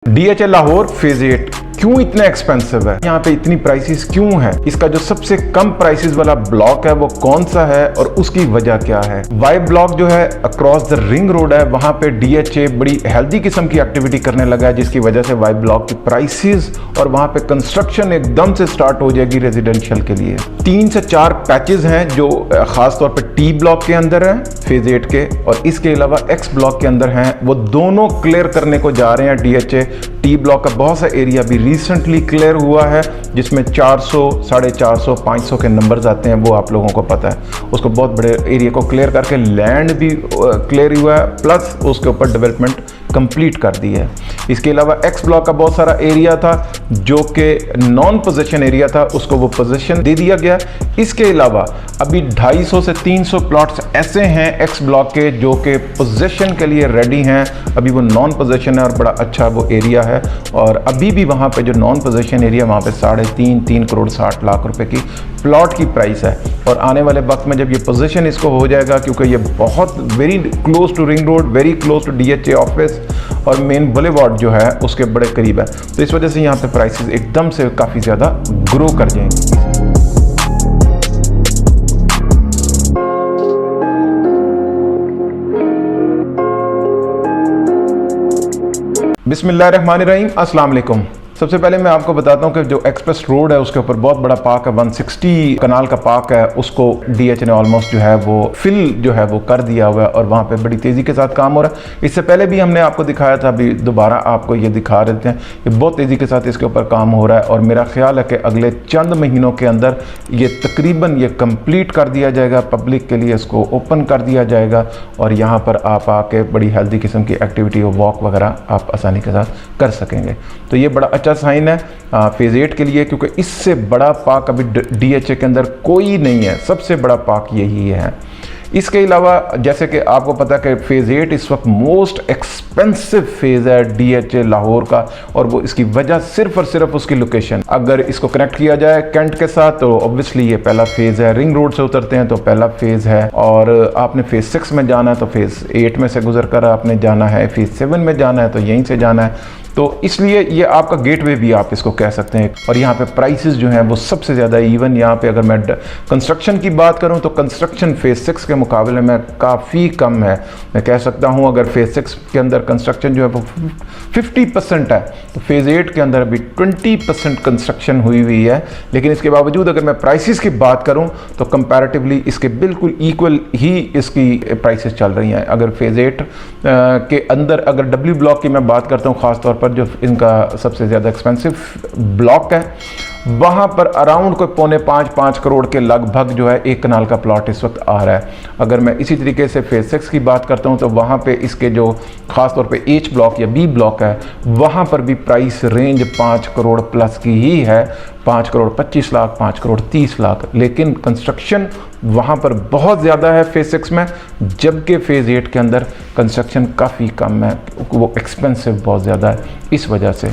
DHA Lahore phase 8 क्यों इतना expensive है, यहाँ पे इतनी प्राइसेस क्यों है, इसका जो सबसे कम प्राइसेस वाला ब्लॉक है वो कौन सा है और उसकी वजह क्या है। वाई ब्लॉक जो है अक्रॉस द रिंग रोड है, वहां पे DHA बड़ी हेल्दी किस्म की एक्टिविटी करने लगा है, जिसकी वजह से वाई ब्लॉक की प्राइसेस और वहां पे कंस्ट्रक्शन एकदम से स्टार्ट हो जाएगी रेजिडेंशियल के लिए। 3 से 4 पैचेस हैं जो खासतौर पर T ब्लॉक के अंदर है फेज 8 के, और इसके अलावा X ब्लॉक के अंदर हैं, वो दोनों क्लियर करने को जा रहे हैं। DHA T ब्लॉक का बहुत सा एरिया भी रिसेंटली क्लियर हुआ है, जिसमें 400, 450, 500 के नंबर्स आते हैं, वो आप लोगों को पता है। उसको बहुत बड़े एरिया को क्लियर करके लैंड भी क्लियर हुआ है, प्लस उसके ऊपर डेवलपमेंट कंप्लीट कर दी है। इसके अलावा X ब्लॉक का बहुत सारा एरिया था जो कि नॉन पोजीशन एरिया था, उसको वो पोजीशन दे दिया गया। इसके अलावा अभी 250 से 300 प्लॉट्स ऐसे हैं X ब्लॉक के जो कि पोजीशन के लिए रेडी हैं, अभी वो नॉन पोजीशन है और बड़ा अच्छा वो एरिया है। और अभी भी वहाँ पे जो नॉन पोजीशन एरिया, वहाँ पे 3.5 करोड़ 60 लाख रुपए की प्लॉट की प्राइस है। और आने वाले वक्त में जब ये पोजीशन इसको हो जाएगा, क्योंकि ये बहुत very close to ring road, very close to DHA office और मेन बुलेवार्ड जो है उसके बड़े करीब है, तो इस वजह से यहाँ पे प्राइसेस एकदम से काफ़ी ज़्यादा ग्रो कर जाएंगी। बिस्मिल्लाहिर्रहमानिर्रहीम, अस्सलाम वालेकुम। सबसे पहले मैं आपको बताता हूँ कि जो एक्सप्रेस रोड है उसके ऊपर बहुत बड़ा पार्क है, 160 कनाल का पार्क है, उसको DHA ने ऑलमोस्ट जो है वो फिल जो है वो कर दिया हुआ है और वहाँ पे बड़ी तेज़ी के साथ काम हो रहा है। इससे पहले भी हमने आपको दिखाया था, अभी दोबारा आपको ये दिखा देते हैं। ये बहुत तेज़ी के साथ इसके ऊपर काम हो रहा है और मेरा ख्याल है कि अगले चंद महीनों के अंदर ये तकरीबन ये कंप्लीट कर दिया जाएगा, पब्लिक के लिए इसको ओपन कर दिया जाएगा और यहाँ पर आप आके बड़ी हेल्दी किस्म की एक्टिविटी और वॉक वगैरह आप आसानी के साथ कर सकेंगे। तो ये बड़ा अच्छा साइन है फेज 8 के लिए, क्योंकि इससे बड़ा पार्क अभी DHA के अंदर कोई नहीं है, सबसे बड़ा पार्क यही है। इसके अलावा जैसे कि आपको पता है कि फेज़ 8 इस वक्त मोस्ट एक्सपेंसिव फेज़ है DHA लाहौर का, और वो इसकी वजह सिर्फ और सिर्फ उसकी लोकेशन। अगर इसको कनेक्ट किया जाए कैंट के साथ तो ऑब्वियसली ये पहला फेज़ है, रिंग रोड से उतरते हैं तो पहला फेज़ है, और आपने फेज़ 6 में जाना है तो फेज़ 8 में से गुजर कर आपने जाना है, फेज़ 7 में जाना है तो यहीं से जाना है। तो इसलिए ये आपका गेटवे भी आप इसको कह सकते हैं। और यहाँ पे प्राइसेस जो हैं वो सबसे ज़्यादा इवन, यहाँ पे अगर मैं कंस्ट्रक्शन की बात करूँ तो कंस्ट्रक्शन फेज़ 6 के मुकाबले में काफ़ी कम है। मैं कह सकता हूँ अगर फेज़ 6 के अंदर कंस्ट्रक्शन जो है वो 50% है, तो फेज़ 8 के अंदर अभी 20% कंस्ट्रक्शन हुई है। लेकिन इसके बावजूद अगर मैं प्राइसेस की बात करूँ तो कंपैरेटिवली इसके बिल्कुल इक्वल ही इसकी प्राइसेस चल रही हैं। अगर फेज़ 8 के अंदर अगर W ब्लॉक की मैं बात करता हूँ, ख़ासतौर पर जो इनका सबसे ज़्यादा एक्सपेंसिव ब्लॉक है, वहाँ पर अराउंड कोई 4.5 करोड़ के लगभग जो है 1 कनाल का प्लॉट इस वक्त आ रहा है। अगर मैं इसी तरीके से फेज़ 6 की बात करता हूँ तो वहाँ पे इसके जो ख़ास तौर पे H ब्लॉक या B ब्लॉक है, वहाँ पर भी प्राइस रेंज 5 करोड़ प्लस की ही है, 5 करोड़ 25 लाख, 5 करोड़ 30 लाख। लेकिन कंस्ट्रक्शन वहाँ पर बहुत ज़्यादा है फेज़ 6 में, जबकि फेज़ 8 के अंदर कंस्ट्रक्शन काफ़ी कम है, वो एक्सपेंसिव बहुत ज़्यादा है इस वजह से।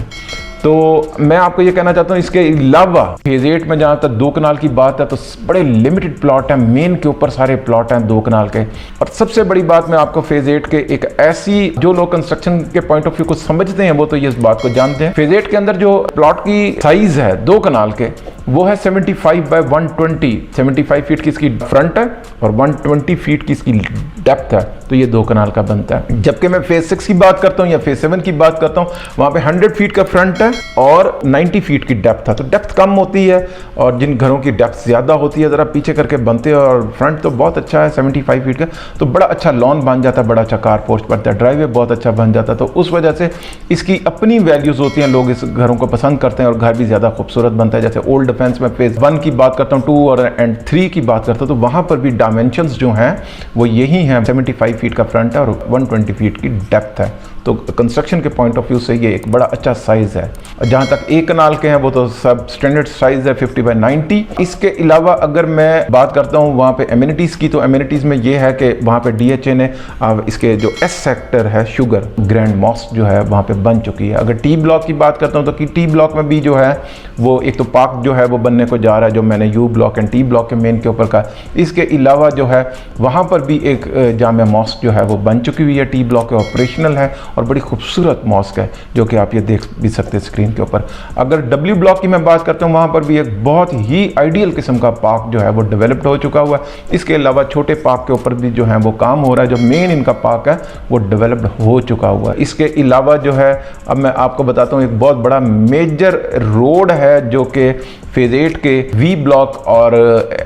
तो मैं आपको ये कहना चाहता हूँ, इसके अलावा फेज़ 8 में जहाँ तक 2 कनाल की बात है तो बड़े लिमिटेड प्लॉट हैं, मेन के ऊपर सारे प्लॉट हैं 2 कनाल के। और सबसे बड़ी बात मैं आपको फेज़ 8 के एक ऐसी, जो लोग कंस्ट्रक्शन के पॉइंट ऑफ व्यू को समझते हैं वो तो ये इस बात को जानते हैं, फेज़ 8 के अंदर जो प्लॉट की साइज है 2 कनाल के वो है 75 बाय 120। 75 फीट की इसकी फ्रंट है और 120 फीट की इसकी डेप्थ है, तो ये 2 कनाल का बनता है। जबकि मैं फेज़ 6 की बात करता हूँ या फेज़ 7 की बात करता हूँ, वहाँ पे 100 फीट का फ्रंट है और 90 फीट की डेप्थ है। तो डेप्थ कम होती है और जिन घरों की डेप्थ ज़्यादा होती है ज़रा पीछे करके बनते हैं, और फ्रंट तो बहुत अच्छा है 75 फीट का, तो बड़ा अच्छा लॉन बन जाता है, बड़ा अच्छा कार पोर्च बनता है, ड्राइवे बहुत अच्छा बन जाता है। तो उस वजह से इसकी अपनी वैल्यूज़ होती हैं, लोग इस घरों को पसंद करते हैं और घर भी ज़्यादा खूबसूरत बनता है। जैसे ओल्ड डिफेंस में फेज़ 1 की बात करता हूँ, 2 और 3 की बात करता हूँ, तो वहाँ पर भी डायमेंशंस जो हैं वो यही हैं, 75 फीट का फ्रंट है और 120 फीट की डेप्थ है। तो कंस्ट्रक्शन के पॉइंट ऑफ व्यू से ये एक बड़ा अच्छा साइज़ है। जहाँ तक 1 कनाल के हैं वो तो सब स्टैंडर्ड साइज़ है 50 बाय 90। इसके अलावा अगर मैं बात करता हूँ वहाँ पे एमिनिटीज़ की, तो एमिनिटीज़ में ये है कि वहाँ पे DHA ने इसके जो S सेक्टर है, शुगर ग्रैंड मॉस्क जो है वहाँ पे बन चुकी है। अगर T ब्लॉक की बात करता हूँ तो T ब्लॉक में भी जो है वो एक तो पार्क जो है वो बनने को जा रहा है, जो मैंने U block and T block के मेन के ऊपर का। इसके अलावा जो है वहाँ पर भी एक जामिया मॉस्क जो है वो बन चुकी हुई है, T ब्लॉक के ऑपरेशनल है। और बड़ी खूबसूरत मॉस्क है, जो कि आप ये देख भी सकते हैं स्क्रीन के ऊपर। अगर डब्ल्यू ब्लॉक की मैं बात करता हूँ, वहाँ पर भी एक बहुत ही आइडियल किस्म का पार्क जो है वो डेवलप्ड हो चुका हुआ है। इसके अलावा छोटे पार्क के ऊपर भी जो है वो काम हो रहा है। जो मेन इनका पार्क है वो डेवलप्ड हो चुका हुआ है। इसके अलावा जो है, अब मैं आपको बताता हूँ, एक बहुत बड़ा मेजर रोड है जो कि फेज 8 के वी ब्लॉक और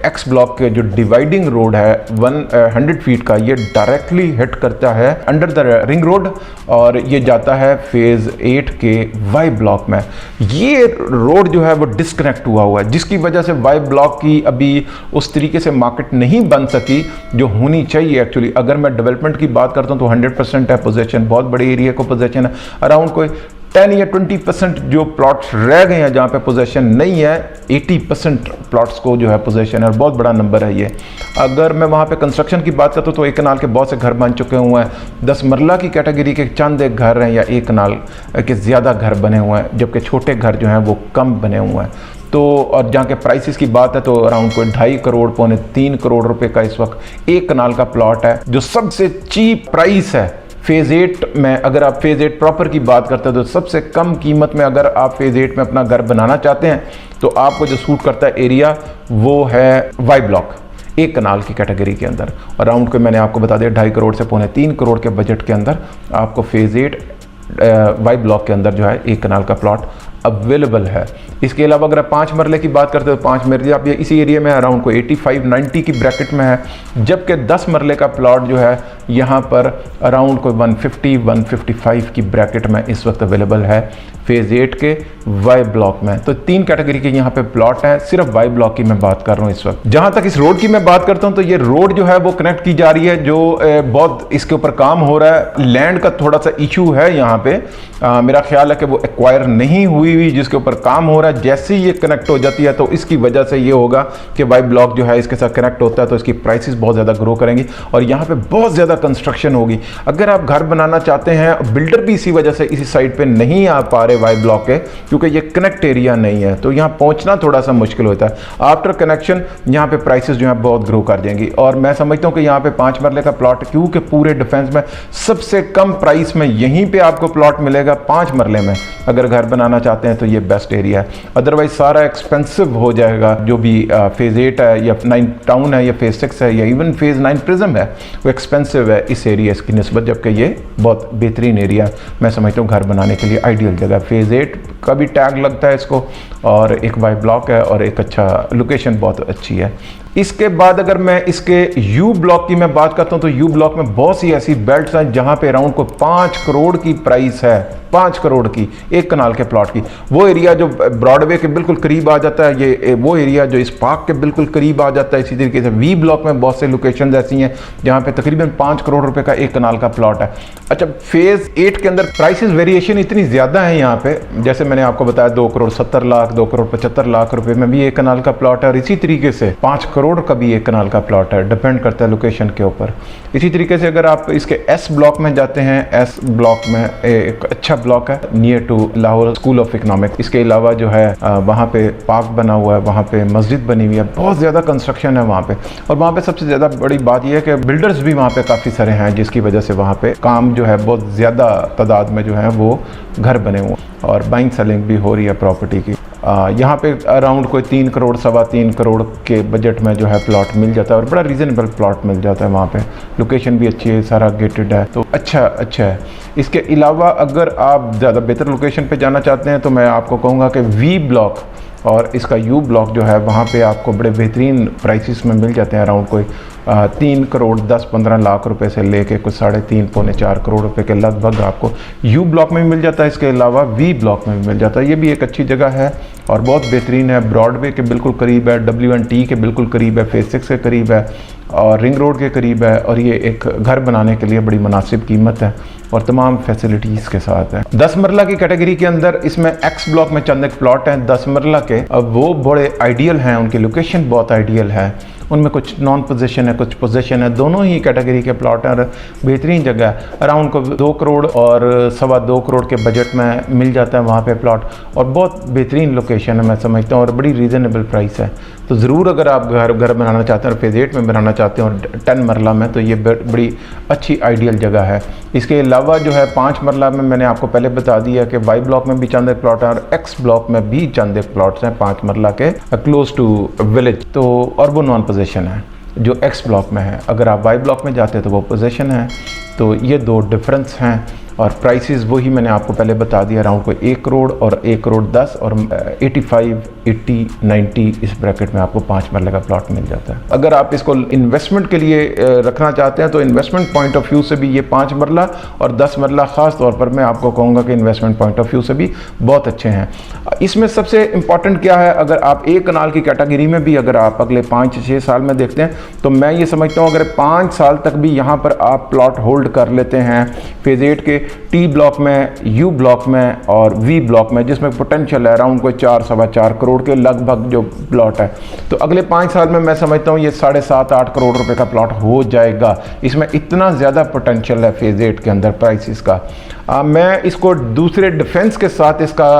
एक्स ब्लॉक के जो डिवाइडिंग रोड है 100 फीट का, ये डायरेक्टली हिट करता है अंडर द रिंग रोड और ये जाता है फेज 8 के वाई ब्लॉक में। ये रोड जो है वो डिस्कनेक्ट हुआ है, जिसकी वजह से वाई ब्लॉक की अभी उस तरीके से मार्केट नहीं बन सकी जो होनी चाहिए एक्चुअली। अगर मैं डेवलपमेंट की बात करता हूँ तो 100% है पोजीशन, बहुत बड़े एरिया को पोजीशन है। अराउंड कोई 10 या 20% जो प्लॉट्स रह गए हैं जहाँ पे पोजीशन नहीं है, 80% प्लॉट्स को जो है पोजीशन है, और बहुत बड़ा नंबर है ये। अगर मैं वहाँ पे कंस्ट्रक्शन की बात करता हूँ तो एक कनाल के बहुत से घर बन चुके हुए हैं। 10 मरला की कैटेगरी के चंद एक घर हैं या एक कनाल के ज़्यादा घर बने हुए हैं, जबकि छोटे घर जो हैं वो कम बने हुए हैं। तो और जहाँ के प्राइसेस की बात है तो अराउंड कोई 2.5 करोड़ पौने 3 करोड़ रुपए का इस वक्त एक कनाल का प्लॉट है, जो सबसे चीप प्राइस है फेज 8 में। अगर आप फेज 8 प्रॉपर की बात करते हैं तो सबसे कम कीमत में अगर आप फेज 8 में अपना घर बनाना चाहते हैं तो आपको जो सूट करता है एरिया वो है वाई ब्लॉक एक कनाल की कैटेगरी के अंदर। अराउंड को मैंने आपको बता दिया 2.5 करोड़ से पौने 3 करोड़ के बजट के अंदर आपको फेज 8 वाई ब्लॉक के अंदर जो है एक कनाल का प्लॉट अवेलेबल है। इसके अलावा अगर आप 5 मरले की बात करते हो तो 5 मरले आप ये इसी एरिया में अराउंड को 85-90 की ब्रैकेट में है, जबकि 10 मरले का प्लॉट जो है यहाँ पर अराउंड कोई 150-155 की ब्रैकेट में इस वक्त अवेलेबल है फेज 8 के वाई ब्लॉक में। तो 3 कैटेगरी के यहाँ पे प्लॉट हैं, सिर्फ वाई ब्लॉक की मैं बात कर रहा हूँ इस वक्त। जहाँ तक इस रोड की मैं बात करता हूँ तो ये रोड जो है वो कनेक्ट की जा रही है, जो बहुत इसके ऊपर काम हो रहा है। लैंड का थोड़ा सा इशू है यहाँ पे, मेरा ख्याल है कि वो एक्वायर नहीं हुई जिसके ऊपर काम हो रहा है। जैसे ही ये कनेक्ट हो जाती है तो इसकी वजह से ये होगा कि वाई ब्लॉक जो है इसके साथ कनेक्ट होता है तो इसकी प्राइसेस बहुत ज़्यादा ग्रो करेंगी और यहाँ पे बहुत ज़्यादा कंस्ट्रक्शन होगी। अगर आप घर बनाना चाहते हैं, बिल्डर भी इसी वजह से इसी साइड पे नहीं आ पा रहे वाई ब्लॉक के, क्योंकि ये कनेक्ट एरिया नहीं है, तो यहाँ पहुँचना थोड़ा सा मुश्किल होता है। आफ्टर कनेक्शन यहाँ पे प्राइसेस जो है बहुत ग्रो कर देंगी और मैं समझता हूँ कि यहाँ पे 5 मरले का प्लॉट, क्योंकि पूरे डिफेंस में सबसे कम प्राइस में यहीं पर आपको प्लॉट मिलेगा 5 मरले में। अगर घर बनाना चाहते हैं तो ये बेस्ट एरिया है, अदरवाइज सारा एक्सपेंसिव हो जाएगा। जो भी फेज 8 है या 9 टाउन है या फेज 6 है या इवन फेज 9 प्रिज्म है, वो एक्सपेंसिव है इस एरिया की निस्बत, जबकि ये बहुत बेहतरीन एरिया मैं समझता हूँ घर बनाने के लिए आइडियल जगह। फेज 8 का भी टैग लगता है इसको और एक वाई ब्लॉक है और एक अच्छा लोकेशन बहुत अच्छी है। इसके बाद अगर मैं इसके यू ब्लॉक की मैं बात करता हूं तो यू ब्लॉक में बहुत सी ऐसी बेल्ट्स हैं जहां पे अराउंड को 5 करोड़ की प्राइस है, 5 करोड़ की एक कनाल के प्लॉट की। वो एरिया जो ब्रॉडवे के बिल्कुल करीब आ जाता है, ये वो एरिया जो इस पार्क के बिल्कुल करीब आ जाता है। इसी तरीके से वी ब्लॉक में बहुत से लोकेशन ऐसी हैं जहां पे तकरीबन 5 करोड़ रुपए का एक कनाल का प्लॉट है। अच्छा, फेज 8 के अंदर प्राइसेस वेरिएशन इतनी ज़्यादा है यहाँ पे, जैसे मैंने आपको बताया 2 करोड़ 70 लाख, 2 करोड़ 75 लाख रुपए में भी एक कनाल का प्लॉट है और इसी तरीके से 5 करोड़ का भी एक कनाल का प्लॉट है, डिपेंड करता है लोकेशन के ऊपर। इसी तरीके से अगर आप इसके एस ब्लॉक में जाते हैं, एस ब्लॉक में एक अच्छा ब्लॉक है near to Lahore School of Economics. इसके अलावा जो है वहाँ पे पार्क बना हुआ है, वहाँ पे मस्जिद बनी हुई है, बहुत ज़्यादा कंस्ट्रक्शन है वहाँ पे। और वहाँ पे सबसे ज़्यादा बड़ी बात यह है कि बिल्डर्स भी वहाँ पे काफ़ी सारे हैं, जिसकी वजह से वहाँ पे काम जो है बहुत ज़्यादा तादाद में जो है वो घर बने हुए और बाइंग सेलिंग भी हो रही है प्रॉपर्टी की। यहाँ पे अराउंड कोई 3 करोड़ 3.25 करोड़ के बजट में जो है प्लॉट मिल जाता है और बड़ा रीज़नेबल प्लॉट मिल जाता है। वहाँ पे लोकेशन भी अच्छी है, सारा गेटेड है, तो अच्छा है। इसके अलावा अगर आप ज़्यादा बेहतर लोकेशन पे जाना चाहते हैं तो मैं आपको कहूँगा कि वी ब्लॉक और इसका यू ब्लॉक जो है वहाँ पे आपको बड़े बेहतरीन प्राइसेस में मिल जाते हैं। अराउंड कोई 3 करोड़ 10-15 लाख रुपए से लेके कुछ 3.5-4 करोड़ रुपए के लगभग आपको यू ब्लॉक में भी मिल जाता है। इसके अलावा वी ब्लॉक में भी मिल जाता है। ये भी एक अच्छी जगह है और बहुत बेहतरीन है, ब्रॉडवे के बिल्कुल करीब है, WNT के बिल्कुल करीब है, फेज 6 के करीब है और रिंग रोड के करीब है और ये एक घर बनाने के लिए बड़ी मुनासिब कीमत है और तमाम फैसिलिटीज़ के साथ है। 10 मरला की कैटेगरी के अंदर इसमें एक्स ब्लॉक में चंद एक प्लॉट हैं 10 मरला के, अब वो बड़े आइडियल हैं, उनकी लोकेशन बहुत आइडियल है उनमें कुछ नॉन पोजीशन है, कुछ पोजीशन है, दोनों ही कैटेगरी के प्लॉट हैं और बेहतरीन जगह है। अराउंड को 2 करोड़ और 2.25 करोड़ के बजट में मिल जाता है वहाँ पे प्लॉट, और बहुत बेहतरीन लोकेशन है मैं समझता हूँ, और बड़ी रीज़नेबल प्राइस है। तो ज़रूर अगर आप घर बनाना चाहते हैं और फेज़ 8 में बनाना चाहते हैं और 10 मरला में, तो ये बड़ी अच्छी आइडियल जगह है। इसके अलावा जो है 5 मरला में मैंने आपको पहले बता दिया कि वाई ब्लॉक में भी चंद एक प्लॉट है और एक्स ब्लॉक में भी चंद एक प्लॉट्स हैं 5 मरला के क्लोज टू विलेज, तो और वो नॉन पोजीशन है जो एक्स ब्लॉक में है। अगर आप वाई ब्लॉक में जाते हैं तो वो पोजीशन है। तो ये 2 डिफरेंस हैं, और प्राइसेस वही मैंने आपको पहले बता दिया, अराउंड कोई 1 करोड़ और 1 करोड़ 10 और 85, 80, 90 इस ब्रैकेट में आपको 5 मरले का प्लॉट मिल जाता है। अगर आप इसको इन्वेस्टमेंट के लिए रखना चाहते हैं तो इन्वेस्टमेंट पॉइंट ऑफ व्यू से भी ये 5 मरला और 10 मरला ख़ास तौर पर मैं आपको कहूँगा कि इन्वेस्टमेंट पॉइंट ऑफ व्यू से भी बहुत अच्छे हैं। इसमें सबसे इंपॉर्टेंट क्या है, अगर आप एक कनाल की कैटेगरी में भी अगर आप अगले 5-6 साल में देखते हैं तो मैं ये समझता हूँ अगर 5 साल तक भी यहाँ पर आप प्लॉट होल्ड कर लेते हैं फेज़ 8 के टी ब्लॉक में, यू ब्लॉक में और वी ब्लॉक में, जिसमें पोटेंशियल है अराउंड कोई 4-4.25 करोड़ के लगभग जो प्लॉट है, तो अगले 5 साल में मैं समझता हूँ ये 7.5-8 करोड़ रुपए का प्लॉट हो जाएगा। इसमें इतना ज़्यादा पोटेंशियल है फेज़ 8 के अंदर प्राइसेस का। मैं इसको दूसरे डिफेंस के साथ इसका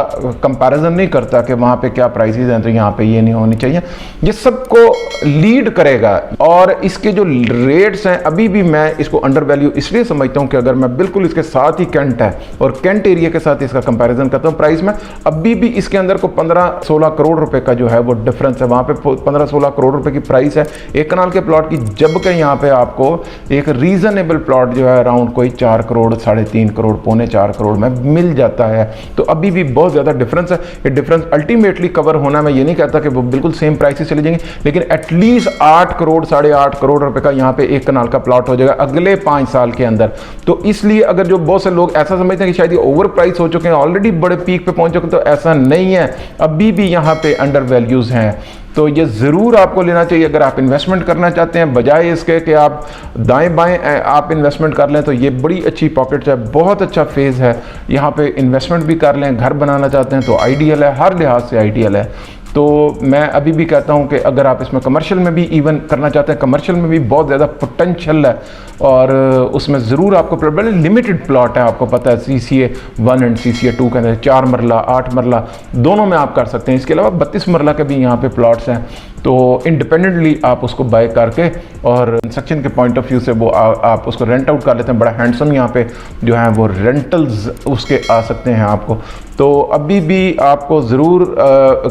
कंपैरिजन नहीं करता कि वहाँ पे क्या प्राइसेस हैं तो यहाँ पे ये नहीं होनी चाहिए, ये सबको लीड करेगा। और इसके जो रेट्स हैं अभी भी मैं इसको अंडर वैल्यू इसलिए समझता हूँ कि अगर मैं बिल्कुल इसके साथ ही कैंट है और कैंट एरिया के साथ इसका कंपैरिजन करता हूँ प्राइस में, अभी भी इसके अंदर को 15-16 करोड़ रुपए का जो है वो डिफरेंस है। वहाँ पे 15-16 करोड़ रुपए की प्राइस है एक कनाल के प्लॉट की, जबकि यहाँ पे आपको एक रीजनेबल प्लॉट जो है अराउंड कोई 4 करोड़ 3.5 करोड़ 4 करोड़ में मिल जाता है। तो अभी भी बहुत ज़्यादा डिफरेंस है। ये डिफरेंस अल्टीमेटली कवर होना, मैं ये नहीं कहता कि वो बिल्कुल सेम प्राइसेस चले जाएंगे, लेकिन एटलीस्ट 8 करोड़ 8.5 करोड़ रुपए का यहाँ पे एक कनाल का प्लॉट हो जाएगा अगले 5 साल के अंदर। तो इसलिए अगर जो बहुत से लोग ऐसा समझते हैं कि शायद ये ओवर प्राइस हो चुके हैं, ऑलरेडी बड़े पीक पे पहुंच चुके हैं, तो ऐसा नहीं है, अभी भी यहाँ पे अंडर वैल्यूज हैं। तो ये ज़रूर आपको लेना चाहिए अगर आप इन्वेस्टमेंट करना चाहते हैं, बजाय इसके कि आप दाएं बाएं आप इन्वेस्टमेंट कर लें। तो ये बड़ी अच्छी पॉकेट है, बहुत अच्छा फेज़ है, यहाँ पे इन्वेस्टमेंट भी कर लें, घर बनाना चाहते हैं तो आइडियल है, हर लिहाज से आइडियल है। तो मैं अभी भी कहता हूँ कि अगर आप इसमें कमर्शियल में भी इवन करना चाहते हैं, कमर्शियल में भी बहुत ज़्यादा पोटेंशियल है, और उसमें ज़रूर आपको बड़े लिमिटेड प्लॉट है, आपको पता है CCA 1 एंड CCA 2 के अंदर 4 मरला 8 मरला दोनों में आप कर सकते हैं। इसके अलावा 32 मरला के भी यहाँ पे प्लॉट्स हैं, तो इंडिपेंडेंटली आप उसको बाय करके और कंस्ट्रक्शन के पॉइंट ऑफ व्यू से वो आप उसको रेंट आउट कर लेते हैं। बड़ा हैंडसम यहाँ पे जो है वो रेंटल्स उसके आ सकते हैं आपको। तो अभी भी आपको ज़रूर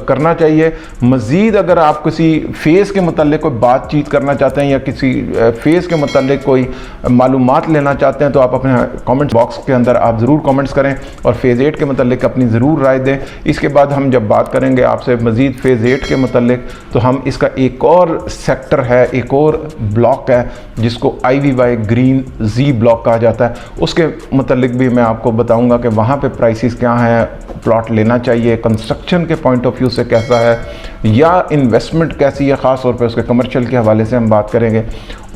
करना चाहिए। मज़ीद अगर आप किसी फेज़ के मतलब कोई बातचीत करना चाहते हैं या किसी फेज़ के मतलब कोई मालूमात लेना चाहते हैं तो आप अपने कमेंट बॉक्स के अंदर आप ज़रूर कमेंट्स करें और फेज़ 8 के मतलब अपनी ज़रूर राय दें। इसके बाद हम जब बात करेंगे आपसे मज़ीद फेज़ 8 के मतलब, तो हम इसका एक और सेक्टर है, एक और ब्लॉक है जिसको IVY ग्रीन Z ब्लॉक कहा जाता है, उसके मतलब भी मैं आपको बताऊंगा कि वहाँ पे प्राइसेस क्या हैं, प्लॉट लेना चाहिए, कंस्ट्रक्शन के पॉइंट ऑफ व्यू से कैसा है या इन्वेस्टमेंट कैसी है, ख़ास तौर पे उसके कमर्शियल के हवाले से हम बात करेंगे,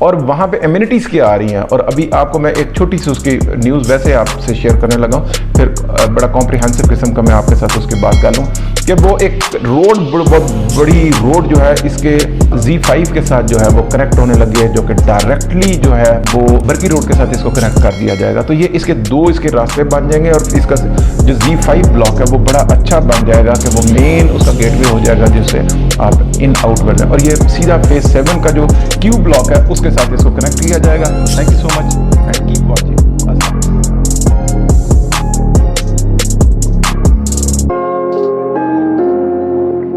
और वहाँ पे एमिनिटीज़ क्या आ रही हैं। और अभी आपको मैं एक छोटी सी उसकी न्यूज़ वैसे आपसे शेयर करने लगा हूँ, फिर बड़ा कॉम्प्रिहेंसिव किस्म का मैं आपके साथ उसकी बात कर लूँ कि वो एक रोड बहुत बड़ी रोड जो है इसके Z5 के साथ जो है वो कनेक्ट होने लगी है, जो कि डायरेक्टली जो है वो बर्की रोड के साथ इसको कनेक्ट कर दिया जाएगा। तो ये इसके इसके रास्ते बन जाएंगे और इसका जो Z5 ब्लॉक है वो बड़ा अच्छा बन जाएगा कि वो मेन उसका गेटवे हो जाएगा जिससे आप इन आउट कर जाए, और ये सीधा फेज 7 का जो Q ब्लॉक है उसके साथ इसको कनेक्ट किया जाएगा। Thank you so much and keep watching.